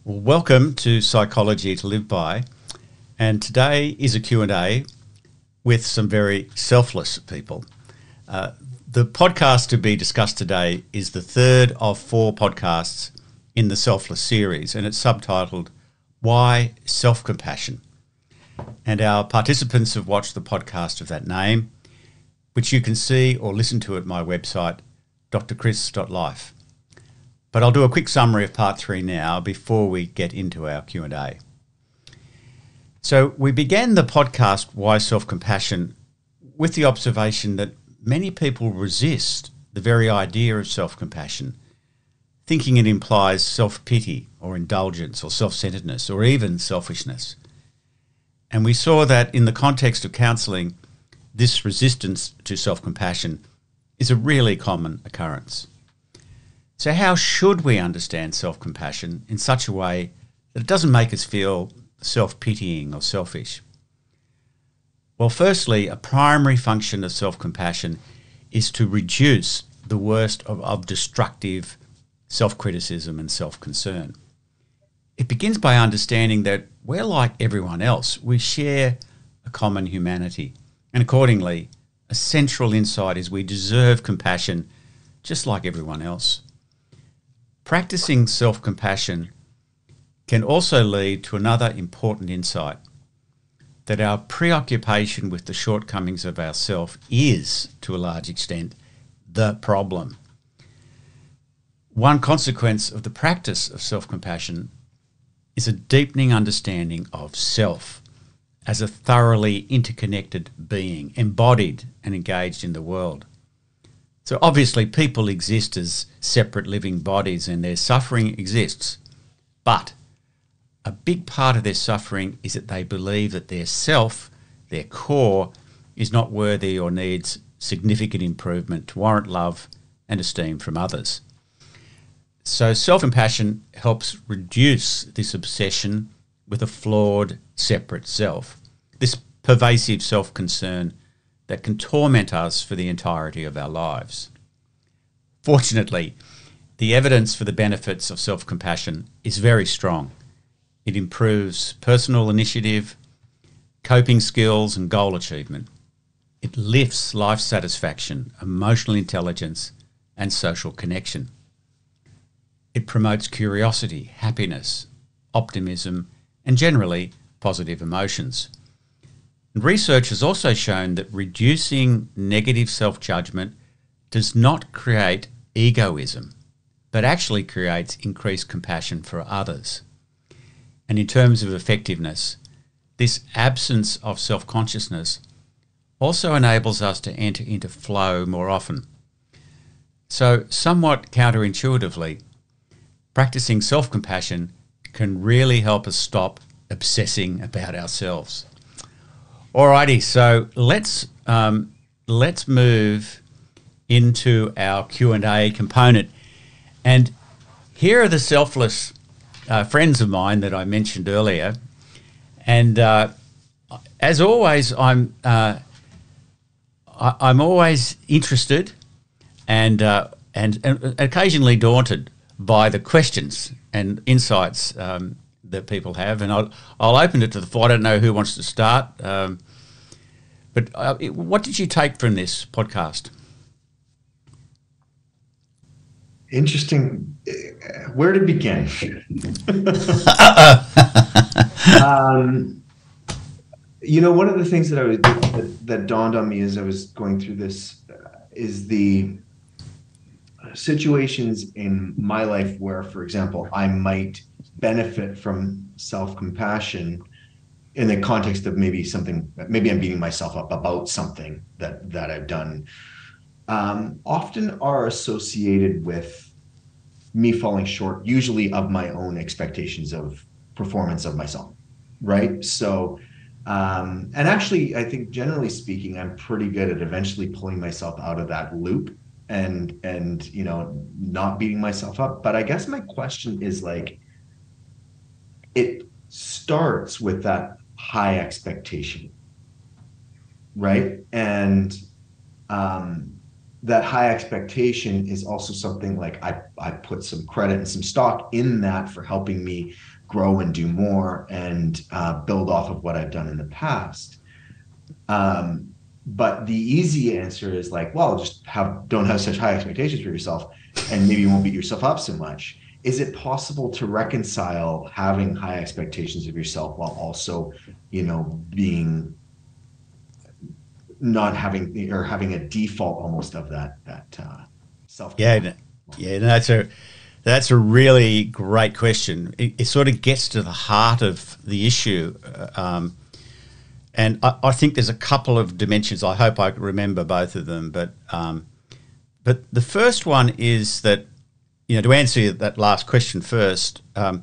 Well, welcome to Psychology to Live By, and today is a Q&A with some very selfless people. The podcast to be discussed today is the third of 4 podcasts in the Selfless series, and it's subtitled, Why Self-Compassion? And our participants have watched the podcast of that name, which you can see or listen to at my website, drchris.life. But I'll do a quick summary of part 3 now before we get into our Q&A. So we began the podcast, Why Self-Compassion, with the observation that many people resist the very idea of self-compassion, thinking it implies self-pity or indulgence or self-centeredness or even selfishness. And we saw that in the context of counselling, this resistance to self-compassion is a really common occurrence. So how should we understand self-compassion in such a way that it doesn't make us feel self-pitying or selfish? Well, firstly, a primary function of self-compassion is to reduce the worst of destructive self-criticism and self-concern. It begins by understanding that we're like everyone else. We share a common humanity. And accordingly, a central insight is we deserve compassion just like everyone else. Practicing self-compassion can also lead to another important insight, that our preoccupation with the shortcomings of ourself is, to a large extent, the problem. One consequence of the practice of self-compassion is a deepening understanding of self as a thoroughly interconnected being, embodied and engaged in the world. So obviously people exist as separate living bodies and their suffering exists, but a big part of their suffering is that they believe that their self, their core, is not worthy or needs significant improvement to warrant love and esteem from others. So self-compassion helps reduce this obsession with a flawed, separate self, this pervasive self-concern that can torment us for the entirety of our lives. Fortunately, the evidence for the benefits of self-compassion is very strong. It improves personal initiative, coping skills and goal achievement. It lifts life satisfaction, emotional intelligence and social connection. It promotes curiosity, happiness, optimism and generally positive emotions. And research has also shown that reducing negative self-judgment does not create egoism, but actually creates increased compassion for others. And in terms of effectiveness, this absence of self-consciousness also enables us to enter into flow more often. So somewhat counterintuitively, practicing self-compassion can really help us stop obsessing about ourselves. Alrighty, so let's move into our Q&A component. And here are the selfless friends of mine that I mentioned earlier. And as always, I'm always interested and occasionally daunted by the questions and insights that people have. And I'll open it to the floor. I don't know who wants to start. But what did you take from this podcast? Interesting. Where to begin? One of the things that dawned on me as I was going through this is the situations in my life where, for example, I might benefit from self-compassion in the context of maybe I'm beating myself up about something that I've done, often are associated with me falling short, usually of my own expectations of performance of myself, right? So, and actually, I think generally speaking, I'm pretty good at eventually pulling myself out of that loop and not beating myself up. But I guess my question is it starts with that high expectation, right? And that high expectation is also something I put some credit and some stock in that for helping me grow and do more and build off of what I've done in the past. But the easy answer is like, well, just don't have such high expectations for yourself, and maybe you won't beat yourself up so much. Is it possible to reconcile having high expectations of yourself while also, being not having or having a default almost of that self? Yeah, that's a really great question. It sort of gets to the heart of the issue. And I think there's a couple of dimensions. I hope I remember both of them. But the first one is that, to answer that last question first, of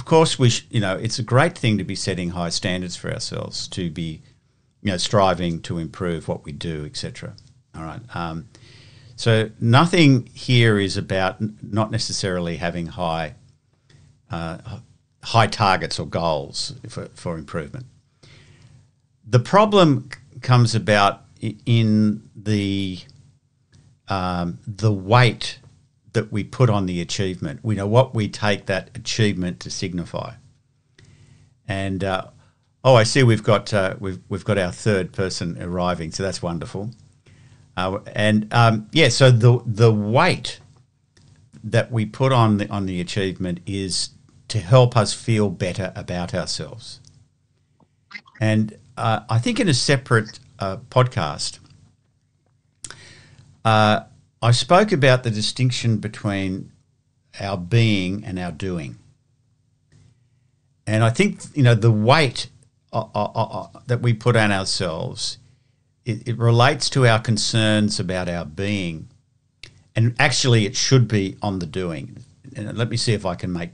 course, it's a great thing to be setting high standards for ourselves, to be, striving to improve what we do, etc. All right. So nothing here is about not necessarily having high targets or goals for improvement. The problem comes about in the weight that we put on the achievement. We know what we take that achievement to signify. And I see we've got our third person arriving, so that's wonderful. So the weight that we put on the achievement is to help us feel better about ourselves. And I think in a separate podcast, I spoke about the distinction between our being and our doing. And I think, the weight that we put on ourselves, it relates to our concerns about our being. And actually it should be on the doing. And let me see if I can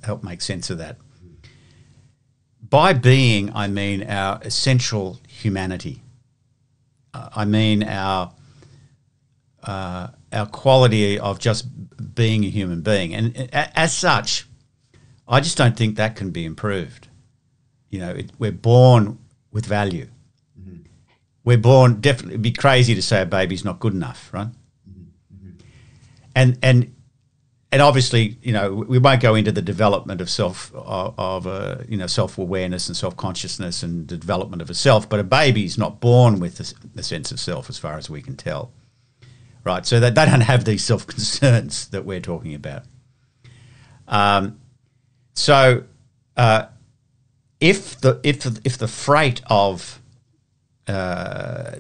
help make sense of that. By being, I mean our essential humanity. I mean our quality of just being a human being. And as such, I just don't think that can be improved. We're born with value. Mm-hmm. We're born, definitely, it'd be crazy to say a baby's not good enough, right? Mm-hmm. And obviously, we won't go into the development of self-awareness and self-consciousness and the development of a self, but a baby's not born with the sense of self as far as we can tell, right? So that they don't have these self-concerns that we're talking about. If the freight of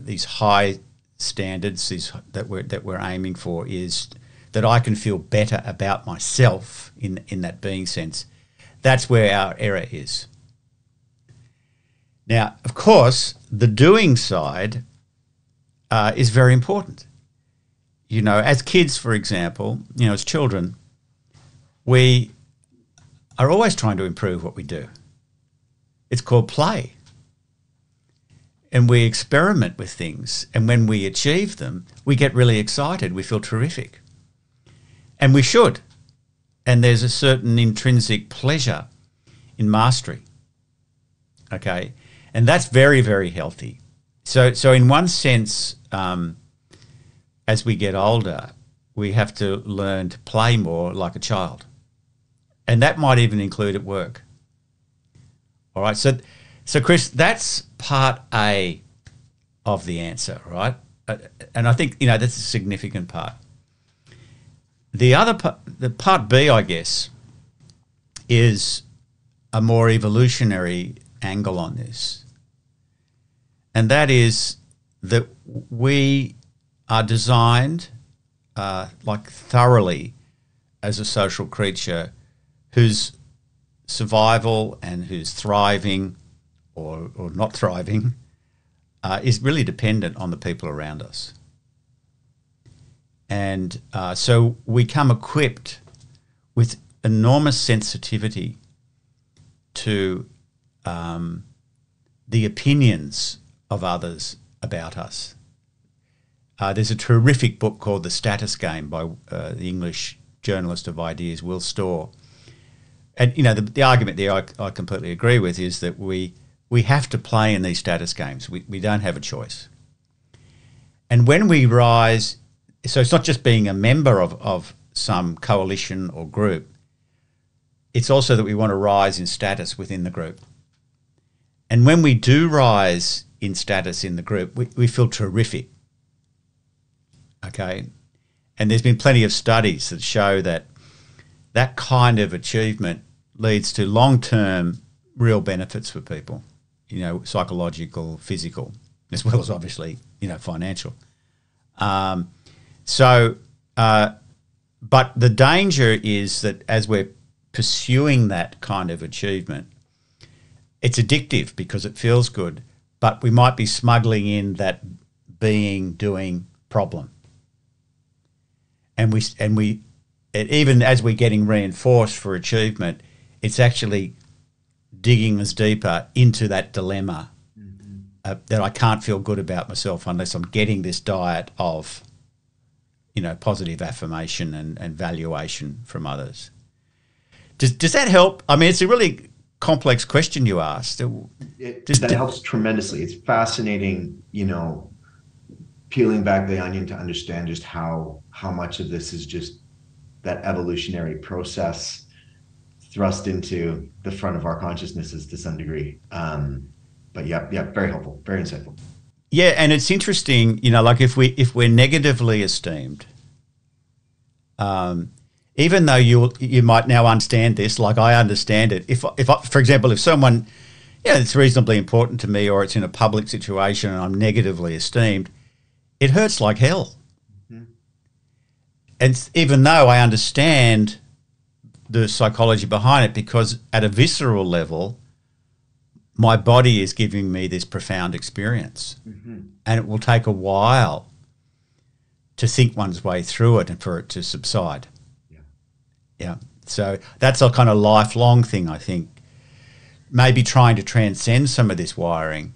these high standards that we're aiming for is that I can feel better about myself in that being sense, that's where our error is. Now, of course, the doing side is very important. As kids, for example, as children, we are always trying to improve what we do. It's called play. And we experiment with things. And when we achieve them, we get really excited. We feel terrific. And we should. And there's a certain intrinsic pleasure in mastery. Okay? And that's very, very healthy. So in one sense, as we get older, we have to learn to play more like a child. And that might even include at work. All right? So Chris, that's part A of the answer, right? And I think, that's a significant part. The other part, the part B, I guess, is a more evolutionary angle on this. And that is that we are designed thoroughly as a social creature whose survival and whose thriving or not thriving is really dependent on the people around us. And so we come equipped with enormous sensitivity to the opinions of others about us. There's a terrific book called The Status Game by the English journalist of ideas, Will Storr. And, the argument there I completely agree with is that we have to play in these status games. We don't have a choice. And when we rise, so it's not just being a member of some coalition or group. it's also that we want to rise in status within the group. And when we do rise in status in the group, we feel terrific. Okay? And there's been plenty of studies that show that that kind of achievement leads to long-term real benefits for people, you know, psychological, physical, as well as obviously, you know, financial. But the danger is that as we're pursuing that kind of achievement, it's addictive because it feels good, but we might be smuggling in that being, doing problem. And even as we're getting reinforced for achievement, it's actually digging us deeper into that dilemma that I can't feel good about myself unless I'm getting this diet of, you know, positive affirmation and valuation from others. Does that help? I mean, it's a really complex question you asked. That helps tremendously. It's fascinating, you know, peeling back the onion to understand just how much of this is just that evolutionary process thrust into the front of our consciousnesses to some degree. But yeah, very helpful, very insightful. Yeah, and it's interesting, you know, like if we're negatively esteemed, even though you might now understand this, like I understand it. If for example, if someone, you know, it's reasonably important to me, or it's in a public situation and I'm negatively esteemed, it hurts like hell. Mm-hmm. And even though I understand the psychology behind it, because at a visceral level, my body is giving me this profound experience. Mm-hmm. And it will take a while to think one's way through it and for it to subside. Yeah. So that's a kind of lifelong thing, I think. Maybe trying to transcend some of this wiring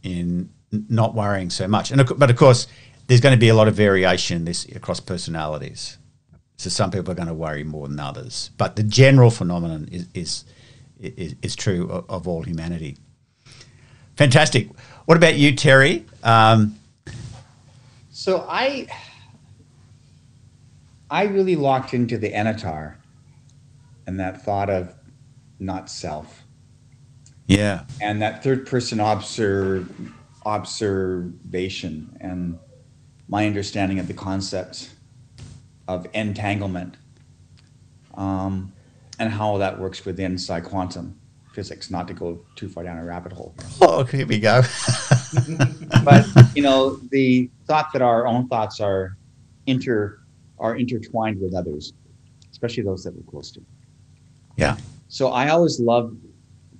in not worrying so much. But of course, there's going to be a lot of variation in this across personalities. So some people are going to worry more than others. But the general phenomenon is true of all humanity. Fantastic. What about you, Terry? So I really locked into the Anatta and that thought of not self. Yeah. And that third person observation and my understanding of the concept of entanglement and how that works within quantum physics, not to go too far down a rabbit hole. Oh, here we go. But, you know, the thought that our own thoughts are intertwined with others, especially those that we're close to. Yeah. So I always love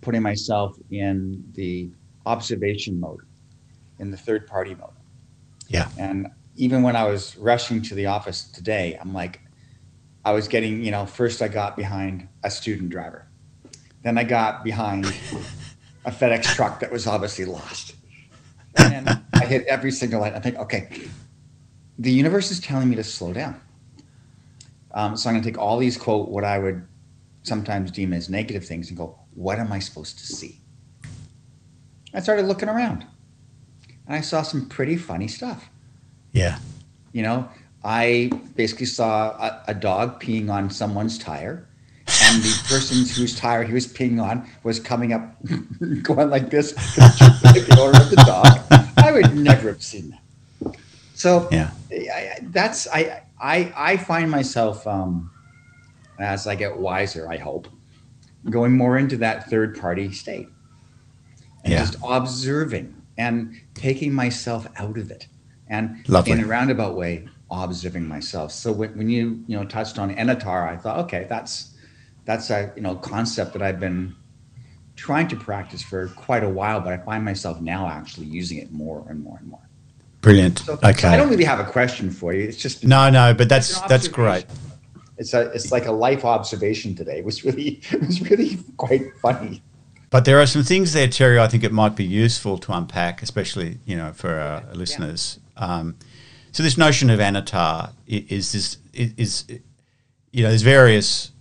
putting myself in the observation mode, in the third party mode. Yeah. And even when I was rushing to the office today, I'm like, I was getting, you know, first I got behind a student driver. Then I got behind a FedEx truck that was obviously lost. And then I hit every single light. I think, okay, the universe is telling me to slow down. So I'm going to take all these, quote, what I would sometimes deem as negative things and go, what am I supposed to see? I started looking around and I saw some pretty funny stuff. Yeah. You know, I basically saw a dog peeing on someone's tire, and the person whose tire he was peeing on was coming up, going like this, the owner of the dog. I would never have seen that. So yeah. I find myself, as I get wiser, I hope, going more into that third party state and just observing and taking myself out of it. And Lovely. In a roundabout way, observing myself. So when you touched on Anatta, I thought, okay, that's a concept that I've been trying to practice for quite a while, but I find myself now actually using it more and more and more. Brilliant. So okay. I don't really have a question for you. It's just no, but that's great. It's like a life observation today. It was really quite funny. But there are some things there, Terry, I think it might be useful to unpack, especially, for our listeners. Yeah. So this notion of Anatta is there's various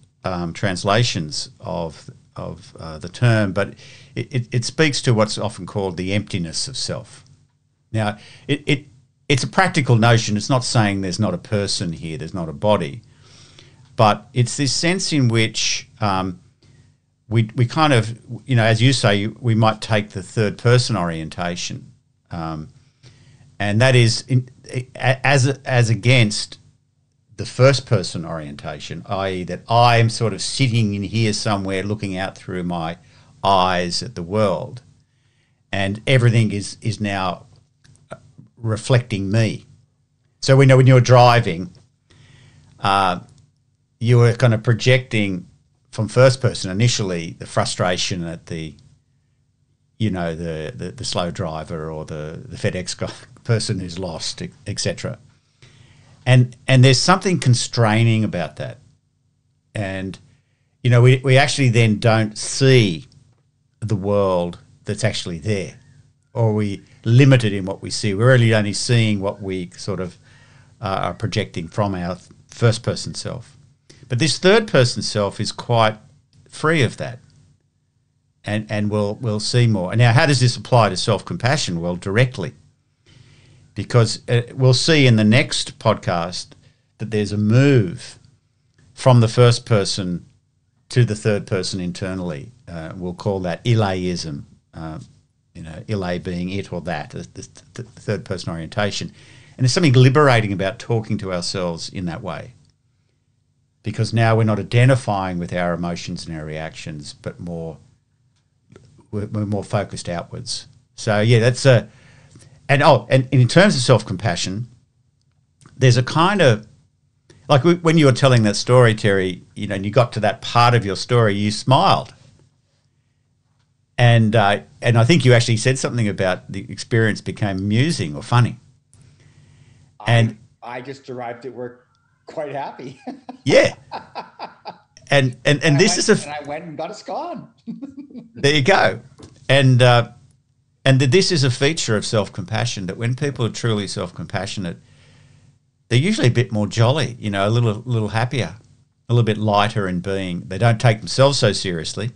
translations of the term, but it speaks to what's often called the emptiness of self. Now, it's a practical notion. It's not saying there's not a person here, there's not a body, but it's this sense in which we kind of, as you say, we might take the third person orientation, and that is as against the first person orientation, i.e. that I am sort of sitting in here somewhere looking out through my eyes at the world, and everything is now reflecting me. So we know when you're driving, you are kind of projecting from first person initially the frustration at the slow driver or the FedEx person who's lost, etc. And there's something constraining about that. And, we actually then don't see the world that's actually there, or we limited in what we see. We're really only seeing what we sort of are projecting from our first person self. But this third person self is quite free of that, and we'll see more. And now, how does this apply to self-compassion? Well, directly, because we'll see in the next podcast that there's a move from the first person to the third person internally. We'll call that Ilayism, Ilay being it or that, the third person orientation. And there's something liberating about talking to ourselves in that way, because now we're not identifying with our emotions and our reactions, but we're more focused outwards. So yeah, that's and in terms of self-compassion, there's a kind of, like when you were telling that story, Terry, and you got to that part of your story, you smiled. And I think you actually said something about the experience became amusing or funny. And I just arrived at work quite happy. Yeah. And I went and got a scone. There you go. And this is a feature of self-compassion, that when people are truly self-compassionate, they're usually a bit more jolly, a little happier, a little bit lighter in being. They don't take themselves so seriously.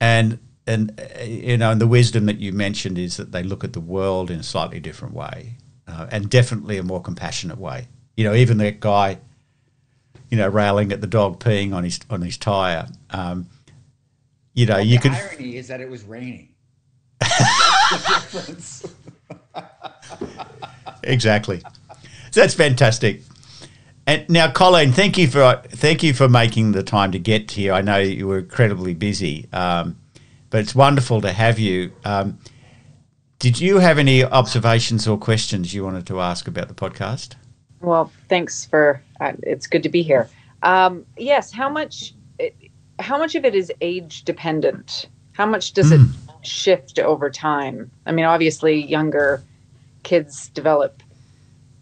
And the wisdom that you mentioned is that they look at the world in a slightly different way, and definitely a more compassionate way. Even that guy, railing at the dog peeing on his tyre. The irony is that it was raining. That's the difference. Exactly. So that's fantastic. And now, Colleen, thank you for making the time to get here. I know you were incredibly busy, but it's wonderful to have you. Did you have any observations or questions you wanted to ask about the podcast? Well, thanks for. It's good to be here. Yes. How much of it is age dependent? How much does it shift over time? I mean, obviously, younger kids develop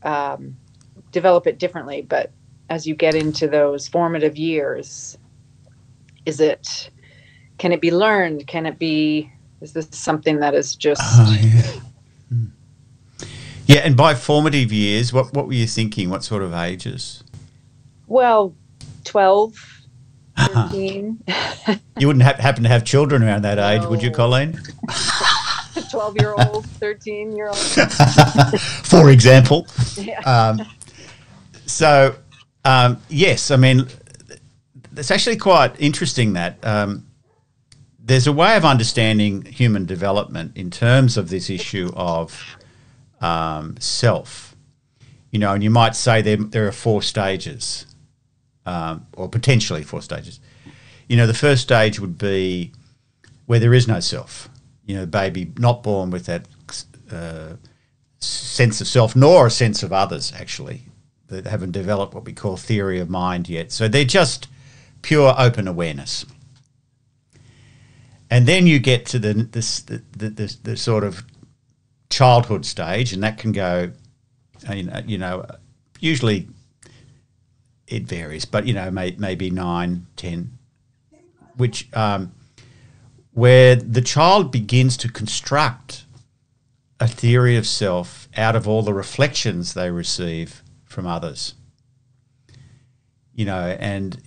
it differently, but as you get into those formative years, can it be learned? Is this something that is just... Yeah, and by formative years, what were you thinking? What sort of ages? Well, 12, 13. You wouldn't happen to have children around that age, would you, Colleen? 12-year-old, 13-year-old. For example. Yeah. Yes, I mean, it's actually quite interesting that there's a way of understanding human development in terms of this issue of self. And you might say there are 4 stages, or potentially 4 stages. The first stage would be where there is no self. Baby not born with that sense of self, nor a sense of others, actually. They haven't developed what we call theory of mind yet. So they're just pure open awareness. And then you get to the sort of childhood stage, and that can go, usually it varies, but, maybe 9, 10, which where the child begins to construct a theory of self out of all the reflections they receive from others. And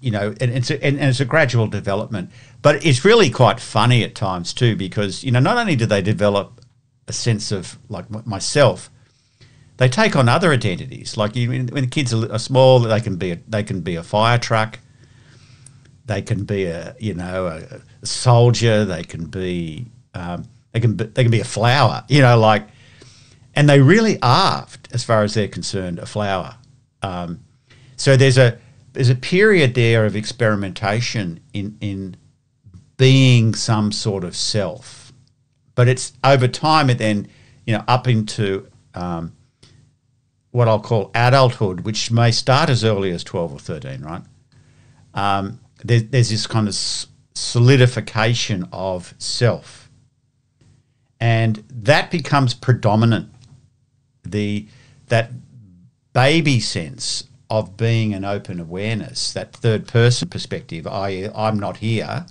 it's a gradual development, but it's really quite funny at times too, because not only do they develop a sense of like myself, they take on other identities. Like when the kids are small, they can be a fire truck, they can be a soldier, they can be a flower, and they really are, as far as they're concerned, a flower. So there's a period there of experimentation in being some sort of self, but it's over time, and then up into what I'll call adulthood, which may start as early as 12 or 13, right? There's this kind of solidification of self, and that becomes predominant. That baby sense of being an open awareness, that third person perspective, i.e. I'm not here,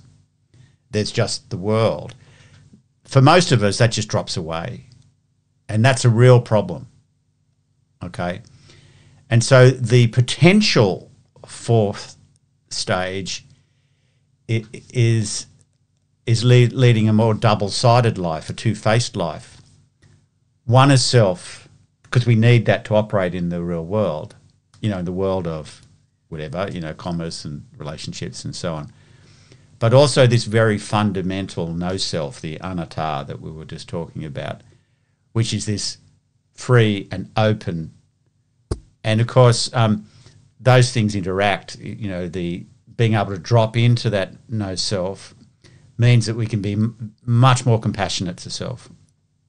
there's just the world. For most of us, that just drops away, and that's a real problem. Okay, and so the potential fourth stage is leading a more double-sided life, a two-faced life. One is self, because we need that to operate in the real world, in the world of whatever, commerce and relationships and so on. But also this very fundamental no self, the Anatta that we were just talking about, which is this free and open. And of course, those things interact. The being able to drop into that no self means that we can be much more compassionate to self,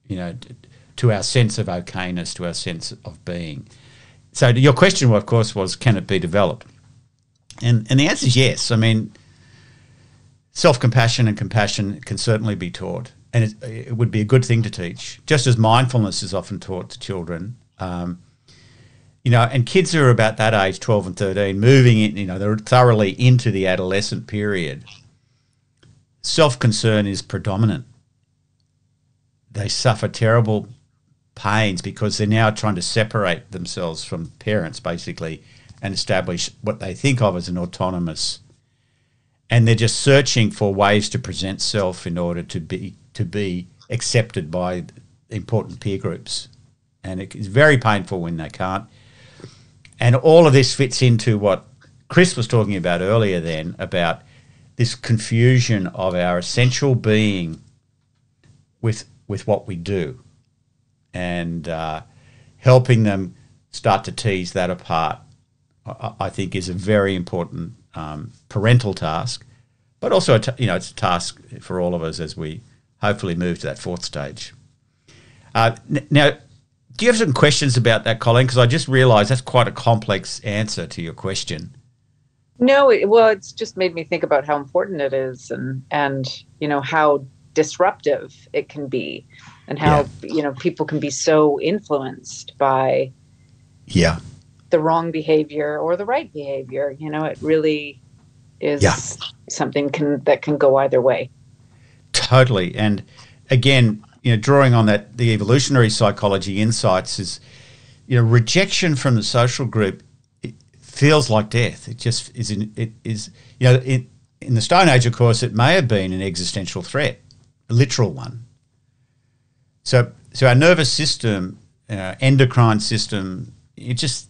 to our sense of okayness, to our sense of being. So your question, of course, was, can it be developed? And the answer is yes. I mean, self-compassion and compassion can certainly be taught, and it would be a good thing to teach, just as mindfulness is often taught to children. And kids who are about that age, 12 and 13, moving in, they're thoroughly into the adolescent period. Self-concern is predominant. They suffer terrible pains because they're now trying to separate themselves from parents, basically, and establish what they think of as an autonomous. And they're just searching for ways to present self in order to be accepted by important peer groups. And it's very painful when they can't. And all of this fits into what Chris was talking about earlier then, about this confusion of our essential being with what we do, and helping them start to tease that apart, I think, is a very important parental task, but also it's a task for all of us as we hopefully move to that fourth stage. Now, do you have some questions about that, Colleen? Because I just realised that's quite a complex answer to your question. No, it's just made me think about how important it is, and how disruptive it can be, and how people can be so influenced by the wrong behavior or the right behavior. It really is something that can go either way. Totally. And again, drawing on that, the evolutionary psychology insights is, rejection from the social group, it feels like death. It just is. It is. In the Stone Age, of course, it may have been an existential threat, a literal one. So our nervous system, endocrine system, it just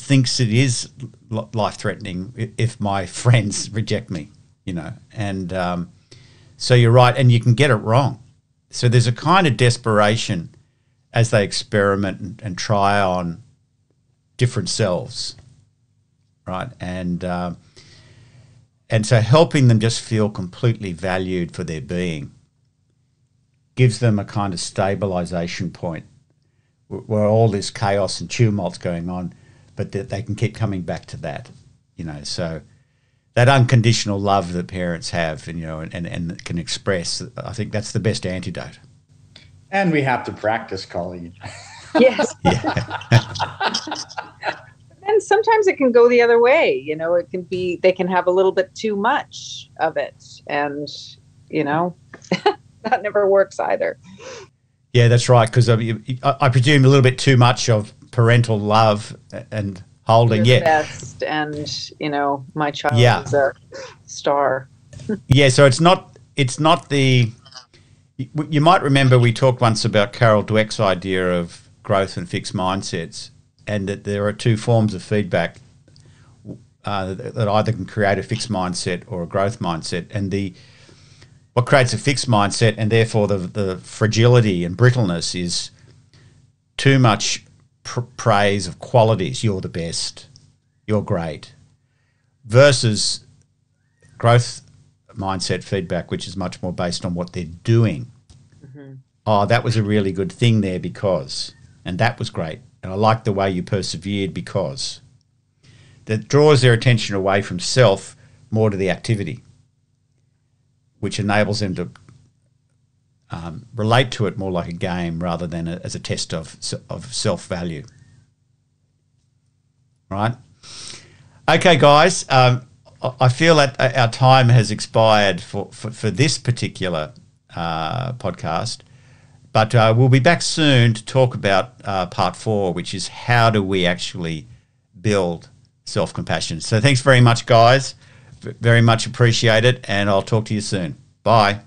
thinks it is life-threatening if my friends reject me, And so you're right, and you can get it wrong. So there's a kind of desperation as they experiment and try on different selves, right? And so helping them just feel completely valued for their being gives them a kind of stabilization point where all this chaos and tumult's going on, but that they can keep coming back to that, So that unconditional love that parents have, and can express, I think that's the best antidote. And we have to practice, Colleen. Yes. And sometimes it can go the other way. It can be, they can have a little bit too much of it, and that never works either. Yeah, that's right. Because I presume a little bit too much of parental love and holding. You're the best, and my child is a star. Yeah, so it's not the. You might remember we talked once about Carol Dweck's idea of growth and fixed mindsets, and that there are two forms of feedback that either can create a fixed mindset or a growth mindset. And what creates a fixed mindset, and therefore the fragility and brittleness, is too much praise of qualities. You're the best. You're great. Versus growth mindset feedback, which is much more based on what they're doing. Mm-hmm. Oh, that was a really good thing there because, and that was great. And I like the way you persevered because. That draws their attention away from self more to the activity, which enables them to relate to it more like a game rather than as a test of self-value. Right? Okay, guys. I feel that our time has expired for this particular podcast, but we'll be back soon to talk about part 4, which is how do we actually build self-compassion. So thanks very much, guys. Very much appreciate it, and I'll talk to you soon. Bye.